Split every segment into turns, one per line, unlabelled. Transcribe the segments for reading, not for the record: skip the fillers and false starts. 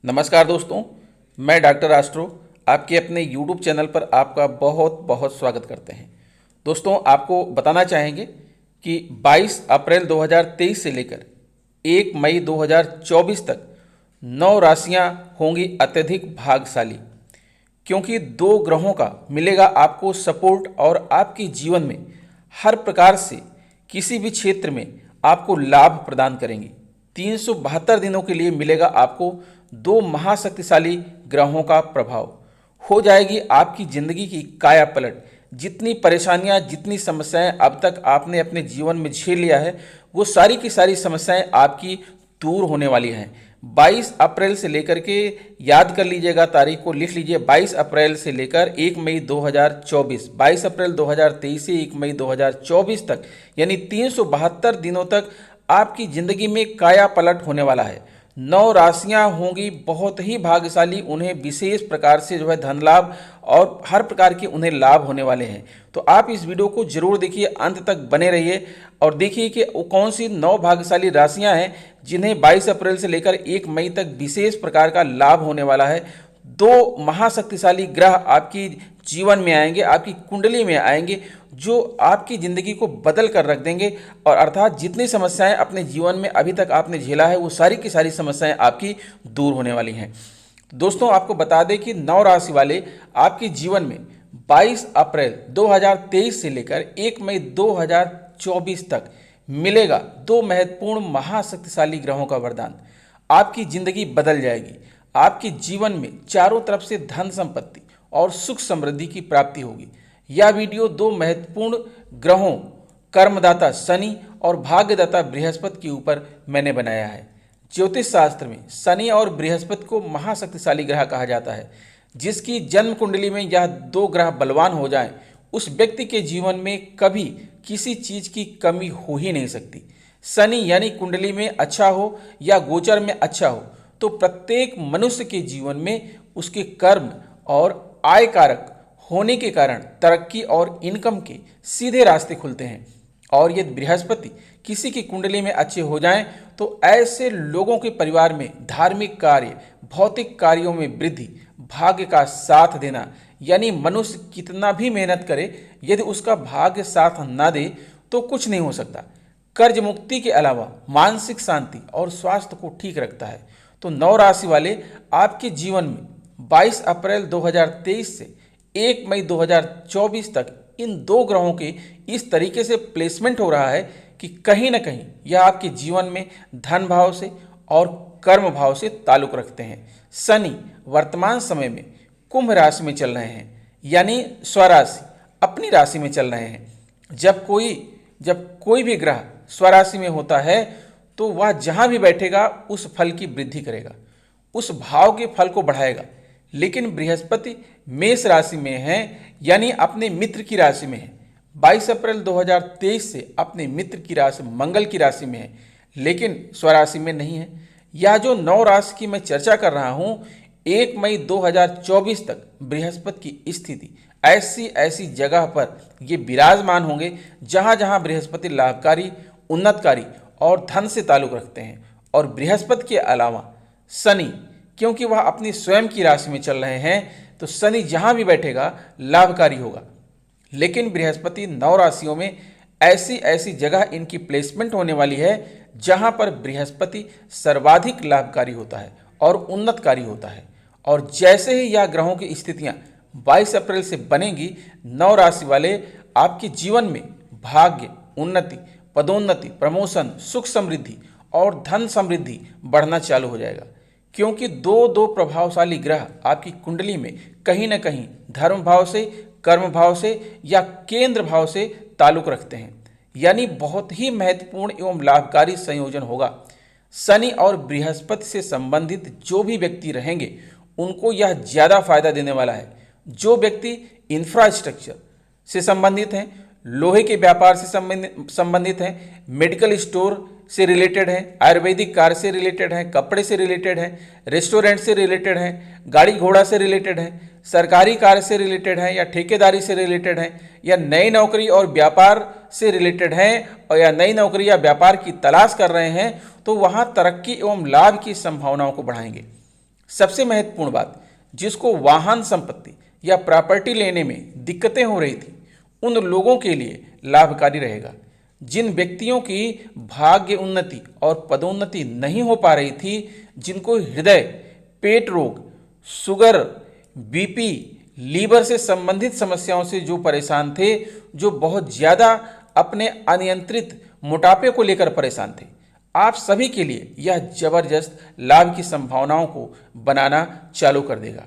नमस्कार दोस्तों, मैं डॉक्टर आस्ट्रो आपके अपने यूट्यूब चैनल पर आपका बहुत बहुत स्वागत करते हैं। दोस्तों, आपको बताना चाहेंगे कि 22 अप्रैल 2023 से लेकर 1 मई 2024 तक 9 राशियां होंगी अत्यधिक भाग्यशाली, क्योंकि 2 ग्रहों का मिलेगा आपको सपोर्ट और आपके जीवन में हर प्रकार से किसी भी क्षेत्र में आपको लाभ प्रदान करेंगे। 372 दिनों के लिए मिलेगा आपको 2 महाशक्तिशाली ग्रहों का प्रभाव। हो जाएगी आपकी जिंदगी की काया पलट। जितनी परेशानियां, जितनी समस्याएं अब तक आपने अपने जीवन में झेल लिया है, वो सारी की सारी समस्याएं आपकी दूर होने वाली हैं। 22 अप्रैल से लेकर के, याद कर लीजिएगा, तारीख को लिख लीजिए, 22 अप्रैल से लेकर 1 मई 2024, 22 अप्रैल 2023 से 1 मई 2024 तक, यानी 372 दिनों तक आपकी जिंदगी में काया पलट होने वाला है। 9 राशियां होंगी बहुत ही भाग्यशाली, उन्हें विशेष प्रकार से धन लाभ और हर प्रकार के उन्हें लाभ होने वाले हैं। तो आप इस वीडियो को जरूर देखिए, अंत तक बने रहिए और देखिए कि वो कौन सी 9 भाग्यशाली राशियां हैं जिन्हें 22 अप्रैल से लेकर 1 मई तक विशेष प्रकार का लाभ होने वाला है। 2 महाशक्तिशाली ग्रह आपकी जीवन में आएंगे, आपकी कुंडली में आएंगे, जो आपकी ज़िंदगी को बदल कर रख देंगे। और अर्थात जितनी समस्याएं अपने जीवन में अभी तक आपने झेला है, वो सारी की सारी समस्याएं आपकी दूर होने वाली हैं। दोस्तों, आपको बता दें कि 9 राशि वाले आपके जीवन में 22 अप्रैल 2023 से लेकर 1 मई 2024 तक मिलेगा 2 महत्वपूर्ण महाशक्तिशाली ग्रहों का वरदान। आपकी ज़िंदगी बदल जाएगी। आपके जीवन में चारों तरफ से धन संपत्ति और सुख समृद्धि की प्राप्ति होगी। यह वीडियो 2 महत्वपूर्ण ग्रहों, कर्मदाता शनि और भाग्यदाता बृहस्पति के ऊपर मैंने बनाया है। ज्योतिष शास्त्र में शनि और बृहस्पति को महाशक्तिशाली ग्रह कहा जाता है। जिसकी जन्म कुंडली में यह 2 ग्रह बलवान हो जाएं, उस व्यक्ति के जीवन में कभी किसी चीज की कमी हो ही नहीं सकती। शनि यानी कुंडली में अच्छा हो या गोचर में अच्छा हो, तो प्रत्येक मनुष्य के जीवन में उसके कर्म और आय कारक होने के कारण तरक्की और इनकम के सीधे रास्ते खुलते हैं। और यदि बृहस्पति किसी की कुंडली में अच्छे हो जाएं, तो ऐसे लोगों के परिवार में धार्मिक कार्य, भौतिक कार्यों में वृद्धि, भाग्य का साथ देना, यानी मनुष्य कितना भी मेहनत करे, यदि उसका भाग्य साथ ना दे तो कुछ नहीं हो सकता। कर्ज मुक्ति के अलावा मानसिक शांति और स्वास्थ्य को ठीक रखता है। तो 9 राशि वाले आपके जीवन में 22 अप्रैल 2023 से 1 मई 2024 तक इन 2 ग्रहों के इस तरीके से प्लेसमेंट हो रहा है कि कहीं ना कहीं यह आपके जीवन में धन भाव से और कर्म भाव से ताल्लुक रखते हैं। शनि वर्तमान समय में कुंभ राशि में चल रहे हैं, यानी स्वराशि अपनी राशि में चल रहे हैं। जब कोई भी ग्रह स्वराशि में होता है, तो वह जहां भी बैठेगा उस फल की वृद्धि करेगा, उस भाव के फल को बढ़ाएगा। लेकिन बृहस्पति मेष राशि में है, यानी अपने मित्र की राशि में है। 22 अप्रैल 2023 से अपने मित्र की राशि मंगल की राशि में है, लेकिन स्वराशि में नहीं है। यह जो 9 राशि की मैं चर्चा कर रहा हूं, 1 मई 2024 तक बृहस्पति की स्थिति ऐसी ऐसी जगह पर ये विराजमान होंगे जहां जहां बृहस्पति लाभकारी, उन्नतकारी और धन से ताल्लुक रखते हैं। और बृहस्पति के अलावा शनि, क्योंकि वह अपनी स्वयं की राशि में चल रहे हैं, तो शनि जहां भी बैठेगा लाभकारी होगा। लेकिन बृहस्पति 9 राशियों में ऐसी ऐसी जगह इनकी प्लेसमेंट होने वाली है जहां पर बृहस्पति सर्वाधिक लाभकारी होता है और उन्नतकारी होता है। और जैसे ही यह ग्रहों की स्थितियां 22 अप्रैल से बनेंगी, 9 राशि वाले आपके जीवन में भाग्य, उन्नति, पदोन्नति, प्रमोशन, सुख समृद्धि और धन समृद्धि बढ़ना चालू हो जाएगा। क्योंकि 2 प्रभावशाली ग्रह आपकी कुंडली में कहीं ना कहीं धर्म भाव से, कर्म भाव से या केंद्र भाव से ताल्लुक रखते हैं, यानी बहुत ही महत्वपूर्ण एवं लाभकारी संयोजन होगा। शनि और बृहस्पति से संबंधित जो भी व्यक्ति रहेंगे, उनको यह ज़्यादा फायदा देने वाला है। जो व्यक्ति इंफ्रास्ट्रक्चर से संबंधित हैं, लोहे के व्यापार से संबंधित हैं, मेडिकल स्टोर से रिलेटेड हैं, आयुर्वेदिक कार्य से रिलेटेड हैं, कपड़े से रिलेटेड हैं, रेस्टोरेंट से रिलेटेड हैं, गाड़ी घोड़ा से रिलेटेड हैं, सरकारी कार्य से रिलेटेड हैं या ठेकेदारी से रिलेटेड हैं, या नई नौकरी और व्यापार से रिलेटेड हैं, और या नई नौकरी या व्यापार की तलाश कर रहे हैं, तो वहाँ तरक्की एवं लाभ की संभावनाओं को बढ़ाएंगे। सबसे महत्वपूर्ण बात, जिसको वाहन संपत्ति या प्रॉपर्टी लेने में दिक्कतें हो रही थी, उन लोगों के लिए लाभकारी रहेगा। जिन व्यक्तियों की भाग्य उन्नति और पदोन्नति नहीं हो पा रही थी, जिनको हृदय, पेट रोग, शुगर, बीपी, लीवर से संबंधित समस्याओं से जो परेशान थे, जो बहुत ज़्यादा अपने अनियंत्रित मोटापे को लेकर परेशान थे, आप सभी के लिए यह जबरदस्त लाभ की संभावनाओं को बनाना चालू कर देगा,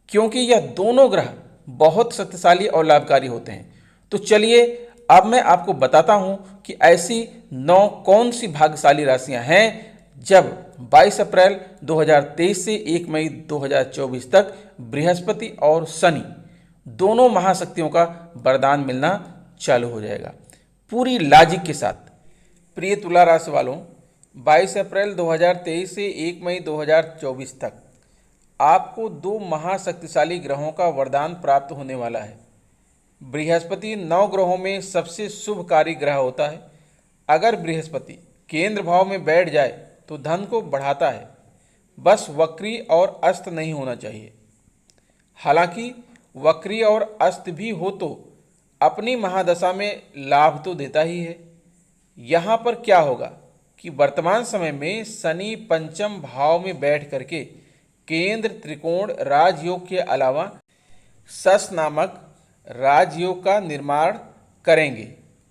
क्योंकि यह दोनों ग्रह बहुत शक्तिशाली और लाभकारी होते हैं। तो चलिए अब मैं आपको बताता हूं कि ऐसी 9 कौन सी भाग्यशाली राशियां हैं जब 22 अप्रैल 2023 से 1 मई 2024 तक बृहस्पति और शनि दोनों महाशक्तियों का वरदान मिलना चालू हो जाएगा। पूरी लॉजिक के साथ प्रिय तुला राशि वालों, 22 अप्रैल 2023 से 1 मई 2024 तक आपको 2 महाशक्तिशाली ग्रहों का वरदान प्राप्त होने वाला है। बृहस्पति 9 ग्रहों में सबसे शुभकारी ग्रह होता है। अगर बृहस्पति केंद्र भाव में बैठ जाए तो धन को बढ़ाता है, बस वक्री और अस्त नहीं होना चाहिए। हालांकि वक्री और अस्त भी हो तो अपनी महादशा में लाभ तो देता ही है। यहाँ पर क्या होगा कि वर्तमान समय में शनि पंचम भाव में बैठ करके केंद्र त्रिकोण राजयोग के अलावा सस नामक राजयोग का निर्माण करेंगे,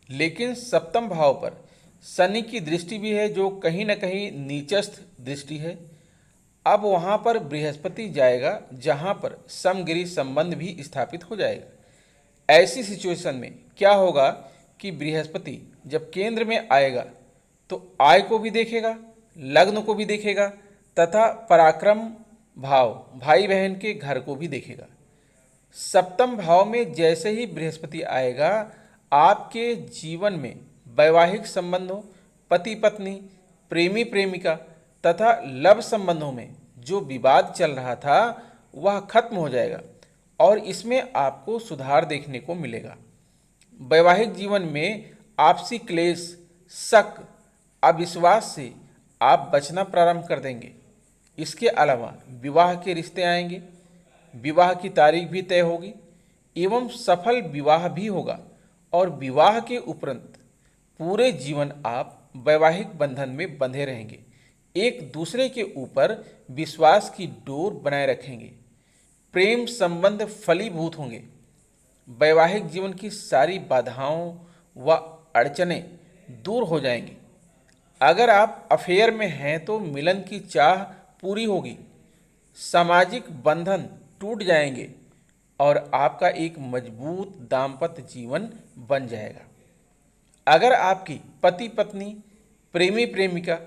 लेकिन सप्तम भाव पर शनि की दृष्टि भी है, जो कहीं न कहीं नीचस्थ दृष्टि है। अब वहाँ पर बृहस्पति जाएगा जहाँ पर समगिरी संबंध भी स्थापित हो जाएगा। ऐसी सिचुएशन में क्या होगा कि बृहस्पति जब केंद्र में आएगा तो आय को भी देखेगा, लग्न को भी देखेगा तथा पराक्रम भाव भाई बहन के घर को भी देखेगा। सप्तम भाव में जैसे ही बृहस्पति आएगा, आपके जीवन में वैवाहिक संबंधों, पति पत्नी, प्रेमी प्रेमिका तथा लव संबंधों में जो विवाद चल रहा था वह खत्म हो जाएगा और इसमें आपको सुधार देखने को मिलेगा। वैवाहिक जीवन में आपसी क्लेश, शक, अविश्वास से आप बचना प्रारंभ कर देंगे। इसके अलावा विवाह के रिश्ते आएंगे, विवाह की तारीख भी तय होगी एवं सफल विवाह भी होगा और विवाह के उपरांत पूरे जीवन आप वैवाहिक बंधन में बंधे रहेंगे, एक दूसरे के ऊपर विश्वास की डोर बनाए रखेंगे, प्रेम संबंध फलीभूत होंगे, वैवाहिक जीवन की सारी बाधाओं व अड़चनें दूर हो जाएंगी। अगर आप अफेयर में हैं तो मिलन की चाह पूरी होगी, सामाजिक बंधन टूट जाएंगे और आपका एक मजबूत दाम्पत्य जीवन बन जाएगा। अगर आपकी पति पत्नी, प्रेमी प्रेमिका,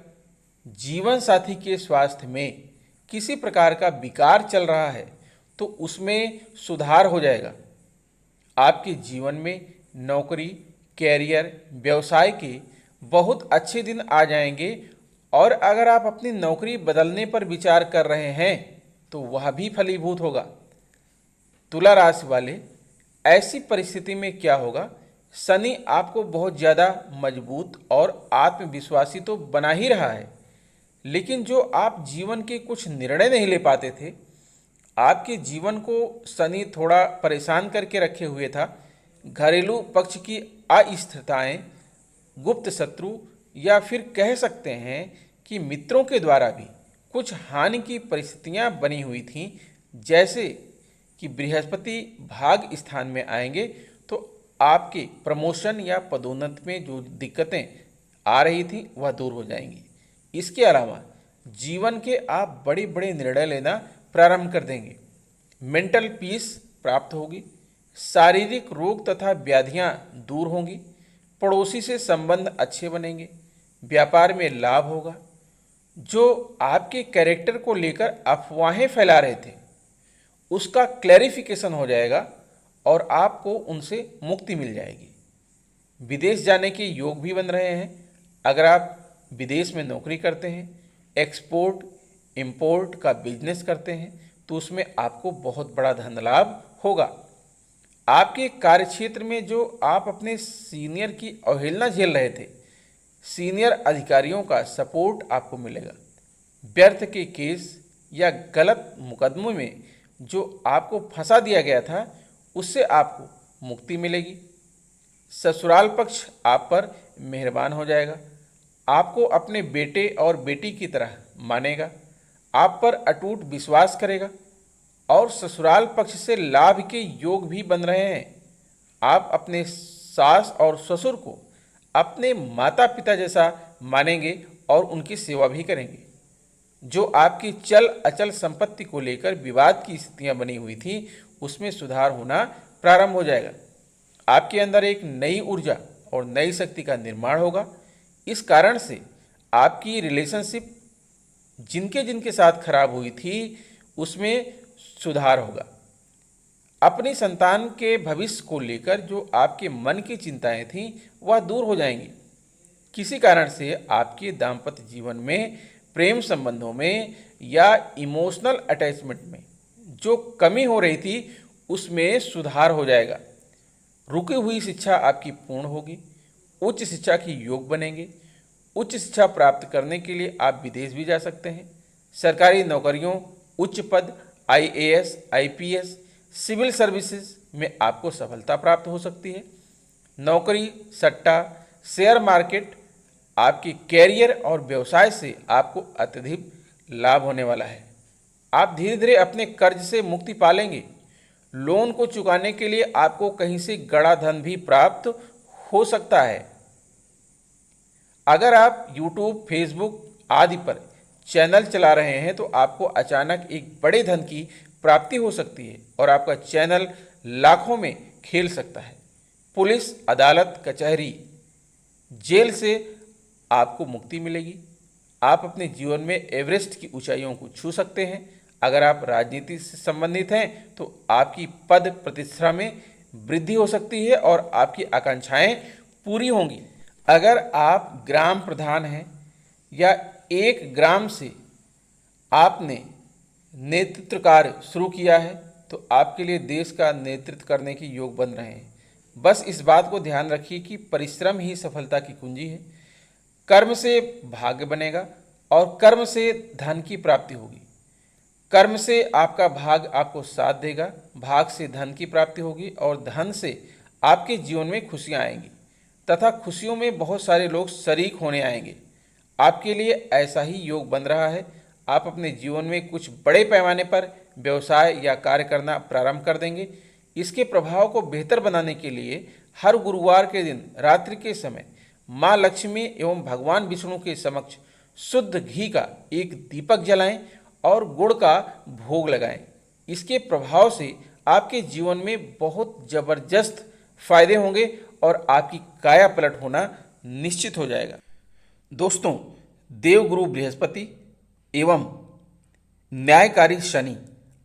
जीवन साथी के स्वास्थ्य में किसी प्रकार का विकार चल रहा है तो उसमें सुधार हो जाएगा। आपके जीवन में नौकरी, कैरियर, व्यवसाय के बहुत अच्छे दिन आ जाएंगे और अगर आप अपनी नौकरी बदलने पर विचार कर रहे हैं तो वह भी फलीभूत होगा। तुला राशि वाले, ऐसी परिस्थिति में क्या होगा, शनि आपको बहुत ज़्यादा मजबूत और आत्मविश्वासी तो बना ही रहा है, लेकिन जो आप जीवन के कुछ निर्णय नहीं ले पाते थे, आपके जीवन को शनि थोड़ा परेशान करके रखे हुए था। घरेलू पक्ष की अस्थिरताएं, गुप्त शत्रु या फिर कह सकते हैं कि मित्रों के द्वारा भी कुछ हानि की परिस्थितियां बनी हुई थीं। जैसे कि बृहस्पति भाग स्थान में आएंगे तो आपके प्रमोशन या पदोन्नति में जो दिक्कतें आ रही थी वह दूर हो जाएंगी। इसके अलावा जीवन के आप बड़े बड़े निर्णय लेना प्रारंभ कर देंगे, मेंटल पीस प्राप्त होगी, शारीरिक रोग तथा व्याधियां दूर होंगी, पड़ोसी से संबंध अच्छे बनेंगे, व्यापार में लाभ होगा। जो आपके कैरेक्टर को लेकर अफवाहें फैला रहे थे उसका क्लैरिफिकेशन हो जाएगा और आपको उनसे मुक्ति मिल जाएगी। विदेश जाने के योग भी बन रहे हैं। अगर आप विदेश में नौकरी करते हैं, एक्सपोर्ट इंपोर्ट का बिजनेस करते हैं तो उसमें आपको बहुत बड़ा धन लाभ होगा। आपके कार्यक्षेत्र में जो आप अपने सीनियर की अवहेलना झेल रहे थे, सीनियर अधिकारियों का सपोर्ट आपको मिलेगा। व्यर्थ के केस, या गलत मुकदमों में जो आपको फंसा दिया गया था उससे आपको मुक्ति मिलेगी। ससुराल पक्ष आप पर मेहरबान हो जाएगा, आपको अपने बेटे और बेटी की तरह मानेगा, आप पर अटूट विश्वास करेगा और ससुराल पक्ष से लाभ के योग भी बन रहे हैं। आप अपने सास और ससुर को अपने माता पिता जैसा मानेंगे और उनकी सेवा भी करेंगे। जो आपकी चल अचल संपत्ति को लेकर विवाद की स्थितियां बनी हुई थी उसमें सुधार होना प्रारंभ हो जाएगा। आपके अंदर एक नई ऊर्जा और नई शक्ति का निर्माण होगा। इस कारण से आपकी रिलेशनशिप जिनके जिनके साथ खराब हुई थी उसमें सुधार होगा। अपनी संतान के भविष्य को लेकर जो आपके मन की चिंताएं थीं वह दूर हो जाएंगी। किसी कारण से आपके दाम्पत्य जीवन में, प्रेम संबंधों में या इमोशनल अटैचमेंट में जो कमी हो रही थी उसमें सुधार हो जाएगा। रुकी हुई शिक्षा आपकी पूर्ण होगी, उच्च शिक्षा की योग बनेंगे। उच्च शिक्षा प्राप्त करने के लिए आप विदेश भी जा सकते हैं। सरकारी नौकरियों, उच्च पद, IAS, IPS, सिविल सर्विसेज में आपको सफलता प्राप्त हो सकती है। नौकरी, सट्टा, शेयर मार्केट, आपके कैरियर और व्यवसाय से आपको अत्यधिक लाभ होने वाला है। आप धीरे धीरे अपने कर्ज से मुक्ति पालेंगे। लोन को चुकाने के लिए आपको कहीं से गड़ा धन भी प्राप्त हो सकता है। अगर आप YouTube, Facebook आदि पर चैनल चला रहे हैं तो आपको अचानक एक बड़े धन की प्राप्ति हो सकती है और आपका चैनल लाखों में खेल सकता है। पुलिस, अदालत, कचहरी, जेल से आपको मुक्ति मिलेगी। आप अपने जीवन में एवरेस्ट की ऊंचाइयों को छू सकते हैं। अगर आप राजनीति से संबंधित हैं तो आपकी पद प्रतिष्ठा में वृद्धि हो सकती है और आपकी आकांक्षाएं पूरी होंगी। अगर आप ग्राम प्रधान हैं या एक ग्राम से आपने नेतृत्व कार्य शुरू किया है तो आपके लिए देश का नेतृत्व करने के योग बन रहे हैं। बस इस बात को ध्यान रखिए कि परिश्रम ही सफलता की कुंजी है। कर्म से भाग्य बनेगा और कर्म से धन की प्राप्ति होगी। कर्म से आपका भाग आपको साथ देगा, भाग से धन की प्राप्ति होगी और धन से आपके जीवन में खुशियां आएंगी तथा खुशियों में बहुत सारे लोग शरीक होने आएंगे। आपके लिए ऐसा ही योग बन रहा है। आप अपने जीवन में कुछ बड़े पैमाने पर व्यवसाय या कार्य करना प्रारंभ कर देंगे। इसके प्रभाव को बेहतर बनाने के लिए हर गुरुवार के दिन रात्रि के समय माँ लक्ष्मी एवं भगवान विष्णु के समक्ष शुद्ध घी का एक दीपक जलाएं और गुड़ का भोग लगाएं। इसके प्रभाव से आपके जीवन में बहुत जबरदस्त फायदे होंगे और आपकी काया पलट होना निश्चित हो जाएगा। दोस्तों, देवगुरु बृहस्पति एवं न्यायकारी शनि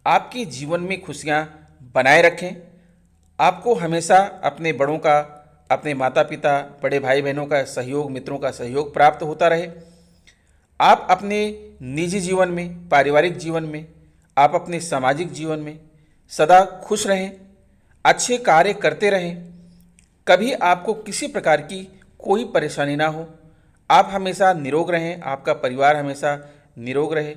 आपके जीवन में खुशियां बनाए रखें। आपको हमेशा अपने बड़ों का, अपने माता पिता, बड़े भाई बहनों का सहयोग, मित्रों का सहयोग प्राप्त होता रहे। आप अपने निजी जीवन में, पारिवारिक जीवन में, आप अपने सामाजिक जीवन में सदा खुश रहें, अच्छे कार्य करते रहें। कभी आपको किसी प्रकार की कोई परेशानी ना हो। आप हमेशा निरोग रहें, आपका परिवार हमेशा निरोग रहे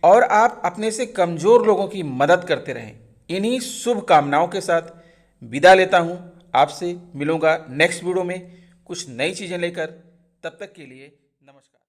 और आप अपने से कमज़ोर लोगों की मदद करते रहें। इन्हीं शुभ कामनाओं के साथ विदा लेता हूँ। आपसे मिलूँगा नेक्स्ट वीडियो में कुछ नई चीज़ें लेकर। तब तक के लिए